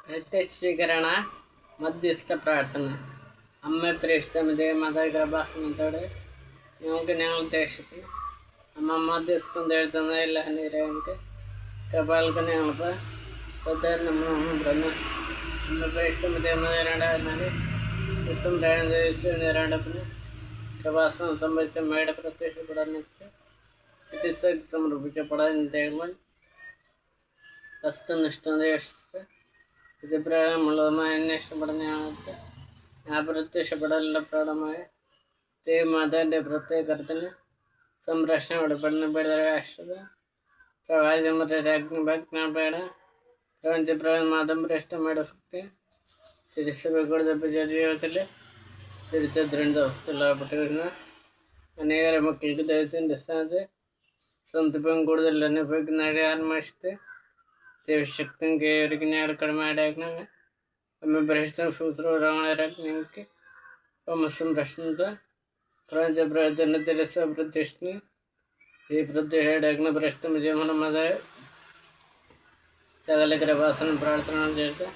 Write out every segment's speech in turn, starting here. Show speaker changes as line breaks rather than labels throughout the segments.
പ്രത്യക്ഷീകരണ മധ്യസ്ഥ പ്രാർത്ഥന. അമ്മ പ്രേക്ഷിതമിതേ മതകൃപാസനത്തോടെ ഞങ്ങൾ ദേശത്ത് അമ്മ മധ്യസ്ഥം തേടുത്തുന്നതില്ല നമുക്ക് കൃപാൽക്ക് ഞങ്ങളിപ്പോൾ പ്രത്യേകം പറഞ്ഞു അമ്മ പ്രേക്ഷിതമിതേ മതേരണ്ടായിരുന്നാൽ യുദ്ധം തേടുന്ന കൃപാസനം സംബന്ധിച്ച അമ്മയുടെ പ്രത്യക്ഷപ്പെടാൻ സമർപ്പിക്കപ്പെടാൻ തേടുമ്പോൾ വസ്തുനിഷ്ഠ ഇത് പ്രകടനമുള്ളതുമായ അന്വേഷണപ്പെടുന്ന ആൾക്ക് ആ പ്രത്യക്ഷപ്പെടലിൻ്റെ പ്രകടമായ ദൈവമാതാവിൻ്റെ പ്രത്യേക കരുത്തിന് സംരക്ഷണം വെളിപ്പെടുന്ന രാഷ്ട്രത പ്രവാചകരുടെ രാജ്ഞഭഗ്നപേട പ്രപഞ്ചപ്രവൻ പ്രേഷ്ഠമയുടെ ഭക്തി തിരുസഭ കൂടുതൽ ജീവിതത്തിൽ തിരുത്തരണ്ട അവസ്ഥയിലാകപ്പെട്ടു വരുന്ന അനേകം മക്കൾക്ക് ദൈവത്തിൻ്റെ സ്ഥാനത്ത് സന്ദർഭം കൂടുതൽ അനുഭവിക്കുന്ന ആത്മാശത്തെ ദൈവശക്തം കയറിക്കുന്ന കടമയാടാക്കണം അമ്മ പ്രശ്നം ശൂദ്രങ്ങൾക്ക് സംരക്ഷണത്തെ പ്രപഞ്ചപ്രവർത്തനത്തിലെ സപ്രത്യക്ഷന് ഈ പ്രത്യക്ഷ പ്രശ്നം വിജയമത സകല കൃപാസനം പ്രാർത്ഥന ചെയ്ത്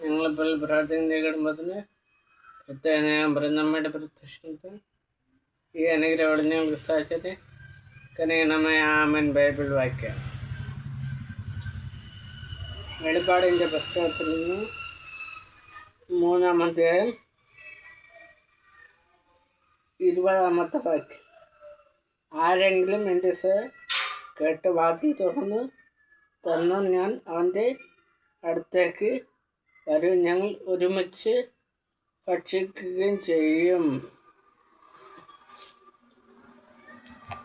ഞങ്ങളിപ്പോൾ പ്രാർത്ഥിക്കുന്ന കുടുംബത്തിന് പ്രത്യേക ഞാൻ പറയുന്ന അമ്മയുടെ പ്രത്യക്ഷത്തെ ഈ അനുഗ്രഹം ഞങ്ങൾക്ക് സാധിച്ചത് കനീയമായ ആമൻ ബൈബിൾ വായിക്കാം. വെളിപ്പാടിൻ്റെ പുസ്തകത്തിൽ നിന്ന് 3-ാം അധ്യായം 20-ാമത്തെ വാക്യം. ആരെങ്കിലും എൻ്റെ കേട്ട് വാതിൽ തുറന്ന് തന്നാൽ ഞാൻ അവൻ്റെ അടുത്തേക്ക് വരും, ഞങ്ങൾ ഒരുമിച്ച് ഭക്ഷിക്കുകയും ചെയ്യും.